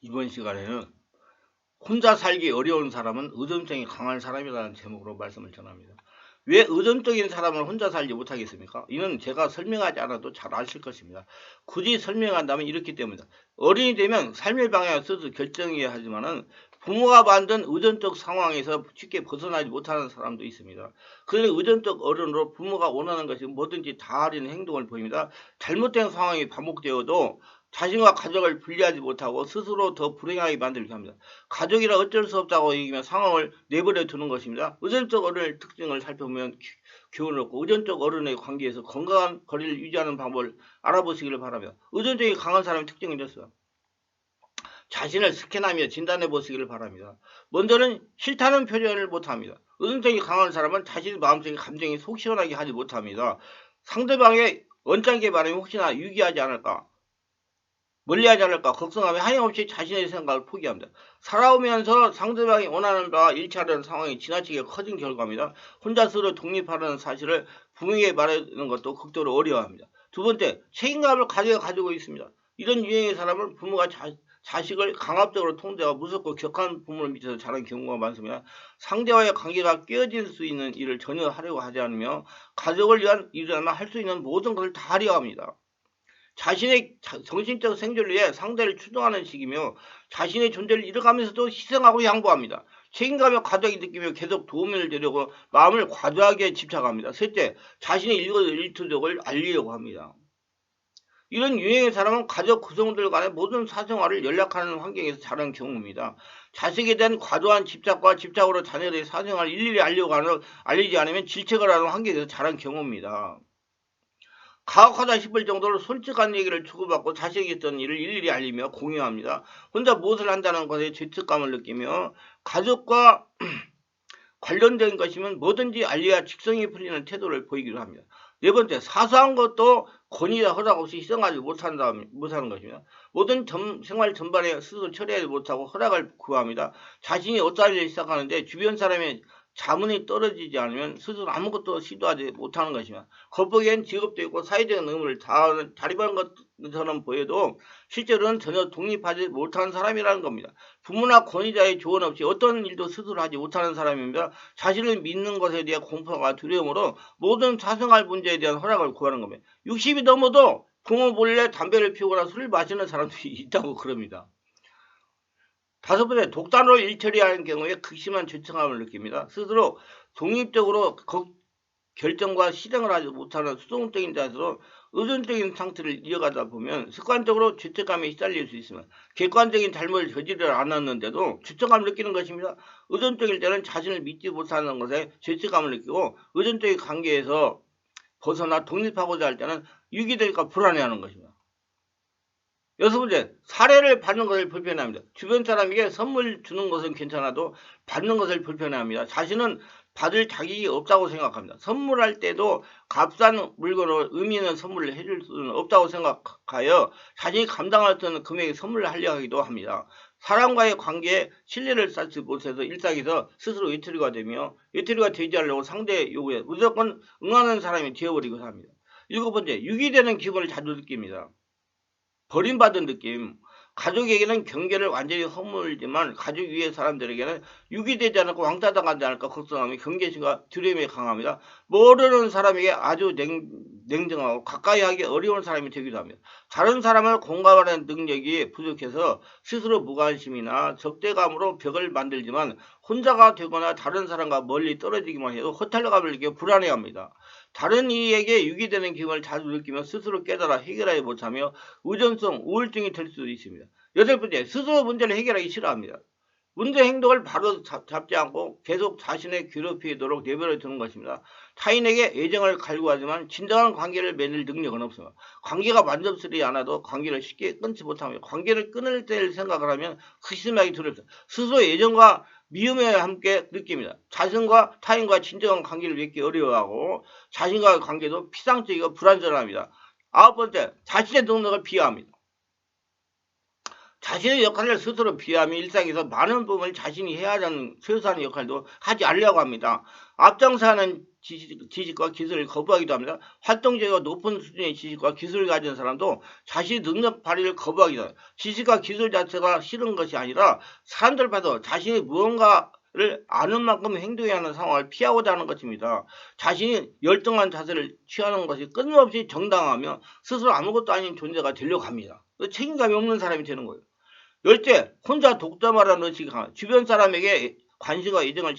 이번 시간에는 혼자 살기 어려운 사람은 의존성이 강한 사람이라는 제목으로 말씀을 전합니다. 왜 의존적인 사람은 혼자 살지 못하겠습니까? 이는 제가 설명하지 않아도 잘 아실 것입니다. 굳이 설명한다면 이렇기 때문이다. 어른이 되면 삶의 방향을 스스로 결정해야 하지만은 부모가 만든 의존적 상황에서 쉽게 벗어나지 못하는 사람도 있습니다. 그런데 의존적 어른으로 부모가 원하는 것이 뭐든지 다 하려는 행동을 보입니다. 잘못된 상황이 반복되어도 자신과 가족을 분리하지 못하고 스스로 더 불행하게 만들게 합니다. 가족이라 어쩔 수 없다고 얘기하면 상황을 내버려 두는 것입니다. 의존적 어른의 특징을 살펴보면 교훈을 얻고 의존적 어른의 관계에서 건강한 거리를 유지하는 방법을 알아보시기를 바라며 의존적이 강한 사람의 특징이 됐어요. 자신을 스캔하며 진단해 보시기를 바랍니다. 먼저는 싫다는 표현을 못합니다. 의존적이 강한 사람은 자신의 마음속의 감정이 속 시원하게 하지 못합니다. 상대방의 언짢게 말하면 혹시나 유기하지 않을까 멀리하지 않을까 걱정하며 하염없이 자신의 생각을 포기합니다. 살아오면서 상대방이 원하는 바와 일치하는 상황이 지나치게 커진 결과입니다. 혼자 스스로 독립하라는 사실을 부모에게 말하는 것도 극도로 어려워합니다. 두 번째, 책임감을 가지고 있습니다. 이런 유형의 사람은 부모가 자식을 강압적으로 통제하고 무섭고 격한 부모를 밑에서 자란 경우가 많습니다. 상대와의 관계가 깨어질 수 있는 일을 전혀 하려고 하지 않으며 가족을 위한 일이나 할 수 있는 모든 것을 다 하려 합니다. 자신의 정신적 생존을 위해 상대를 추종하는 식이며 자신의 존재를 잃어가면서도 희생하고 양보합니다. 책임감을 과도하게 느끼며 계속 도움을 주려고 마음을 과도하게 집착합니다. 셋째, 자신의 일투족을 알리려고 합니다. 이런 유형의 사람은 가족 구성원들 간의 모든 사생활을 연락하는 환경에서 자란 경우입니다. 자식에 대한 과도한 집착과 집착으로 자녀들의 사생활을 일일이 알리지 않으면 질책을 하는 환경에서 자란 경우입니다. 가혹하다 싶을 정도로 솔직한 얘기를 주고받고 자식에게 있던 일을 일일이 알리며 공유합니다. 혼자 무엇을 한다는 것에 죄책감을 느끼며 가족과 관련된 것이면 뭐든지 알려야 직성이 풀리는 태도를 보이기도 합니다. 네 번째, 사소한 것도 권위나 허락 없이 희생하지 못하는 것입니다. 모든 생활 전반에 스스로 처리하지 못하고 허락을 구합니다. 자신이 어떤 일을 시작하는데 주변 사람의 자문이 떨어지지 않으면 스스로 아무것도 시도하지 못하는 것이며 겉보기엔 직업도 있고 사회적인 의무를 다리는 것처럼 보여도 실제로는 전혀 독립하지 못하는 사람이라는 겁니다. 부모나 권위자의 조언 없이 어떤 일도 스스로 하지 못하는 사람입니다. 자신을 믿는 것에 대한 공포가 두려움으로 모든 사생활 문제에 대한 허락을 구하는 겁니다. 60이 넘어도 부모 몰래 담배를 피우거나 술을 마시는 사람들이 있다고 그럽니다. 다섯 번째, 독단으로 일 처리하는 경우에 극심한 죄책감을 느낍니다. 스스로 독립적으로 결정과 실행을 하지 못하는 수동적인 자세로 의존적인 상태를 이어가다 보면 습관적으로 죄책감에 시달릴 수 있으며 객관적인 잘못을 저지르지 않았는데도 죄책감을 느끼는 것입니다. 의존적일 때는 자신을 믿지 못하는 것에 죄책감을 느끼고 의존적인 관계에서 벗어나 독립하고자 할 때는 유기될까 불안해하는 것입니다. 여섯 번째, 사례를 받는 것을 불편해합니다. 주변 사람에게 선물 주는 것은 괜찮아도 받는 것을 불편해합니다. 자신은 받을 자격이 없다고 생각합니다. 선물할 때도 값싼 물건을 의미 있는 선물을 해줄 수는 없다고 생각하여 자신이 감당할 수 있는 금액의 선물을 하려 하기도 합니다. 사람과의 관계에 신뢰를 쌓지 못해서 일상에서 스스로 외톨이가 되며 외톨이가 되지 않으려고 상대의 요구에 무조건 응하는 사람이 되어버리기도 합니다. 일곱 번째, 유기되는 기분을 자주 느낍니다. 버림받은 느낌. 가족에게는 경계를 완전히 허물지만 가족 위의 사람들에게는 유기되지 않을까 왕따당하지 않을까 걱정하며 경계심과 두려움이 강합니다. 모르는 사람에게 아주 냉정하고 가까이 하기 어려운 사람이 되기도 합니다. 다른 사람을 공감하는 능력이 부족해서 스스로 무관심이나 적대감으로 벽을 만들지만 혼자가 되거나 다른 사람과 멀리 떨어지기만 해도 허탈감을 느끼고 불안해합니다. 다른 이에게 유기되는 기분을 자주 느끼며 스스로 깨달아 해결하지 못하며 의존성, 우울증이 될 수도 있습니다. 여덟 번째, 스스로 문제를 해결하기 싫어합니다. 문제 행동을 바로 잡지 않고 계속 자신의 괴롭히도록 내버려 두는 것입니다. 타인에게 애정을 갈구하지만 진정한 관계를 맺을 능력은 없습니다. 관계가 만족스럽지 않아도 관계를 쉽게 끊지 못하며 관계를 끊을 때 생각을 하면 극심하게 두렵습니다. 스스로 애정과 미움에 함께 느낍니다. 자신과 타인과 진정한 관계를 맺기 어려워하고 자신과의 관계도 피상적이고 불안전합니다. 아홉 번째, 자신의 능력을 비하합니다. 자신의 역할을 스스로 비하며 일상에서 많은 부분을 자신이 해야 하는 최소한의 역할도 하지 않으려고 합니다. 앞장서는 지식과 기술을 거부하기도 합니다. 활동적이고 높은 수준의 지식과 기술을 가진 사람도 자신의 능력 발휘를 거부하기도 합니다. 지식과 기술 자체가 싫은 것이 아니라 사람들 봐도 자신이 무언가를 아는 만큼 행동해야 하는 상황을 피하고자 하는 것입니다. 자신이 열등한 자세를 취하는 것이 끊임없이 정당하며 스스로 아무것도 아닌 존재가 되려고 합니다. 책임감이 없는 사람이 되는 거예요. 열째, 혼자 독점하라는 의식이 강한 주변 사람에게 관심과 애정을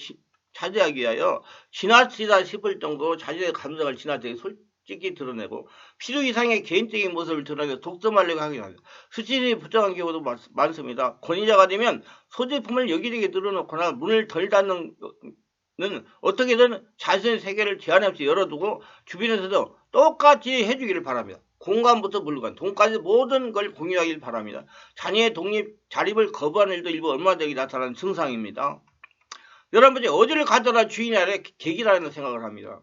차지하기 위하여 지나치다 싶을 정도로 자신의 감정을 지나치게 솔직히 드러내고 필요 이상의 개인적인 모습을 드러내서 독점하려고 하긴 합니다. 수치심이 부정한 경우도 많습니다. 권위자가 되면 소지품을 여기저기 늘어놓거나 문을 덜 닫는 어떻게든 자신의 세계를 제한 없이 열어두고 주변에서도 똑같이 해주기를 바랍니다. 공간부터 물건, 돈까지 모든 걸 공유하길 바랍니다. 자녀의 자립을 거부하는 일도 일부 얼마든지 나타나는 증상입니다. 여러분이 어디를 가더라 주인이 아니라 객이라는 생각을 합니다.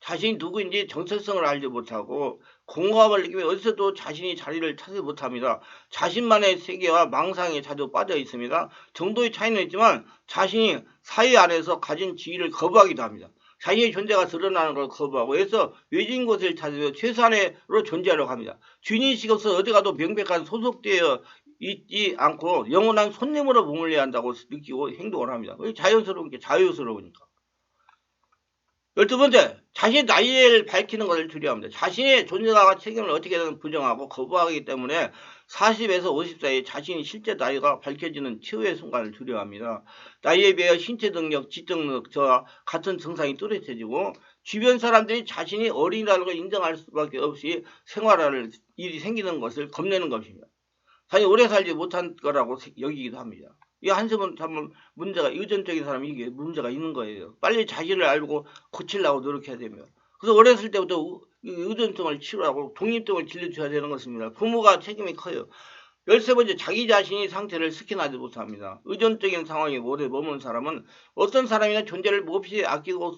자신이 누구인지 정체성을 알지 못하고 공허함을 느끼며 어디서도 자신이 자리를 찾지 못합니다. 자신만의 세계와 망상에 자주 빠져 있습니다. 정도의 차이는 있지만 자신이 사회 안에서 가진 지위를 거부하기도 합니다. 자신의 존재가 드러나는 걸 거부하고 해서 외진 곳을 찾으며 최소한으로 존재하려고 합니다. 주인의식 없어 어디 가도 명백한 소속되어 있지 않고 영원한 손님으로 머물러야 한다고 느끼고 행동을 합니다. 자연스러운 게 자유스러우니까. 12번째, 자신의 나이를 밝히는 것을 두려워합니다. 자신의 존재감과 책임을 어떻게든 부정하고 거부하기 때문에 40에서 50 사이 자신의 실제 나이가 밝혀지는 최후의 순간을 두려워합니다. 나이에 비하여 신체 능력, 지적 능력 저와 같은 증상이 뚜렷해지고 주변 사람들이 자신이 어린이라는 걸 인정할 수밖에 없이 생활할 일이 생기는 것을 겁내는 것입니다. 자신이 오래 살지 못한 거라고 여기기도 합니다. 이 한숨은 참 문제가 의존적인 사람이 이게 문제가 있는 거예요. 빨리 자신을 알고 고치려고 노력해야 됩니다. 그래서 어렸을 때부터 의존성을 치료하고 독립성을 길러줘야 되는 것입니다. 부모가 책임이 커요. 13번째, 자기 자신이 상태를 스캔하지 못합니다. 의존적인 상황에 오래 머무는 사람은 어떤 사람이나 존재를 몹시 아끼고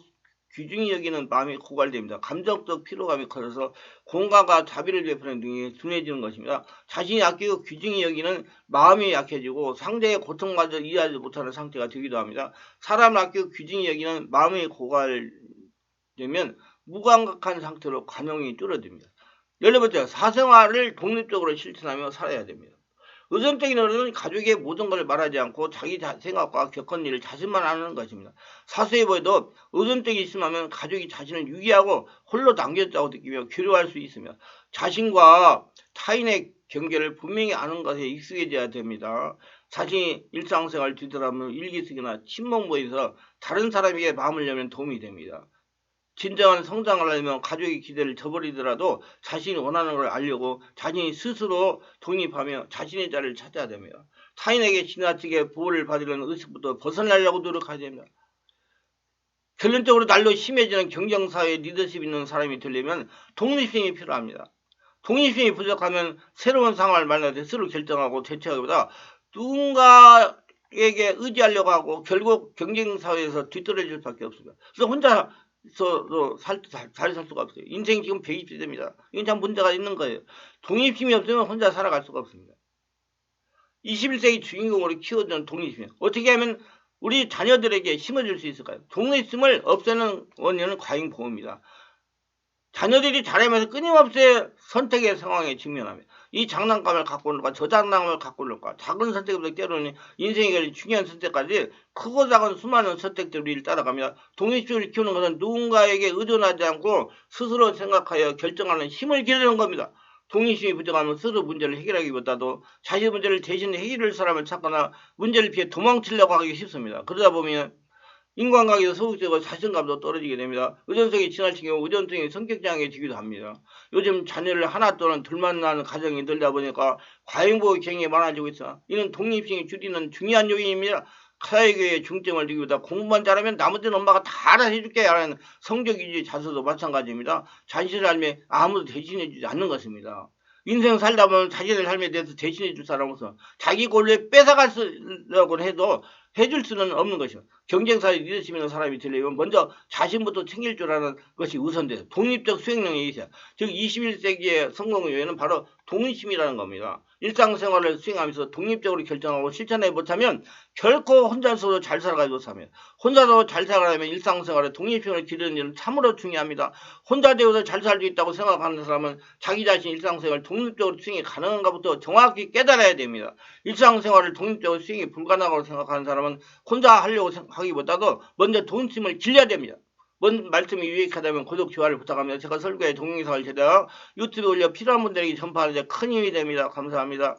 귀중히 여기는 마음이 고갈됩니다. 감정적 피로감이 커져서 공감과 자비를 베푸는 등이 둔해지는 것입니다. 자신이 아끼고 귀중히 여기는 마음이 약해지고 상대의 고통마저 이해하지 못하는 상태가 되기도 합니다. 사람을 아끼고 귀중히 여기는 마음이 고갈되면 무감각한 상태로 관용이 줄어듭니다. 14번째, 사생활을 독립적으로 실천하며 살아야 됩니다. 의존적인 어른은 가족의 모든 걸 말하지 않고 자기 생각과 겪은 일을 자신만 아는 것입니다. 사소해 보여도 의존적이 있으면 가족이 자신을 유기하고 홀로 남겼다고 느끼며 괴로워할 수 있으며 자신과 타인의 경계를 분명히 아는 것에 익숙해져야 됩니다. 자신이 일상생활 뒤돌아보며 일기쓰기나 친목 모임에서 다른 사람에게 마음을 열면 도움이 됩니다. 진정한 성장을 하려면 가족의 기대를 저버리더라도 자신이 원하는 걸 알려고 자신이 스스로 독립하며 자신의 자리를 찾아야 됩니다. 타인에게 지나치게 보호를 받으려는 의식부터 벗어나려고 노력해야 됩니다. 결론적으로 날로 심해지는 경쟁사회에 리더십 있는 사람이 되려면 독립심이 필요합니다. 독립심이 부족하면 새로운 상황을 만나서 스스로 결정하고 대처하기보다 누군가에게 의지하려고 하고 결국 경쟁사회에서 뒤떨어질 수밖에 없습니다. 그래서 혼자 잘 살 수가 없어요. 인생이 지금 120세입니다. 이건 참 문제가 있는 거예요. 독립심이 없으면 혼자 살아갈 수가 없습니다. 21세기 주인공으로 키워주는 독립심. 어떻게 하면 우리 자녀들에게 심어줄 수 있을까요? 독립심을 없애는 원인은 과잉보호입니다. 자녀들이 자라면서 끊임없이 선택의 상황에 직면합니다. 이 장난감을 갖고 올까 저 장난감을 갖고 올까 작은 선택부터 때로는 인생에 걸린 중요한 선택까지 크고 작은 수많은 선택들을 따라갑니다. 독립심을 키우는 것은 누군가에게 의존하지 않고 스스로 생각하여 결정하는 힘을 기르는 겁니다. 독립심이 부족하면 스스로 문제를 해결하기보다도 자신의 문제를 대신 해결할 사람을 찾거나 문제를 피해 도망치려고 하기 쉽습니다. 그러다 보면 인간관계도 소극적이고 자신감도 떨어지게 됩니다. 의존성이 지나친 경우 의존성이 성격장애가 되기도 합니다. 요즘 자녀를 하나 또는 둘만 낳는 가정이 늘다 보니까 과잉보호 경향이 많아지고 있어. 이는 독립심이 줄이는 중요한 요인입니다. 사회교육에 중점을 두기보다 공부만 잘하면 나머지는 엄마가 다 알아서 해줄게 라는 성적위주의 자세도 마찬가지입니다. 자신의 삶에 아무도 대신해주지 않는 것입니다. 인생 살다 보면 자신의 삶에 대해서 대신해줄 사람 없어. 자기 권리에 뺏어가려고 해도 해줄 수는 없는 것이요. 경쟁사에 리더십 있는 사람이 되려면 먼저 자신부터 챙길 줄 아는 것이 우선돼요. 독립적 수행력이 있어요. 즉 21세기의 성공 요인은 바로 동의심이라는 겁니다. 일상생활을 수행하면서 독립적으로 결정하고 실천해 못하면 결코 혼자서도 잘 살아가지 못합니다. 혼자서 잘 살아가려면 일상생활에 독립심을 기르는 일은 참으로 중요합니다. 혼자 되어서 잘 살 수 있다고 생각하는 사람은 자기 자신 일상생활을 독립적으로 수행이 가능한가부터 정확히 깨달아야 됩니다. 일상생활을 독립적으로 수행이 불가능하다고 생각하는 사람은 혼자 하려고 하기보다도 먼저 독립심을 길러야 됩니다. 뭔 말씀이 유익하다면 구독, 좋아요를 부탁합니다. 제가 설교에 동영상을 제작 유튜브에 올려 필요한 분들에게 전파하는 데 큰 힘이 됩니다. 감사합니다.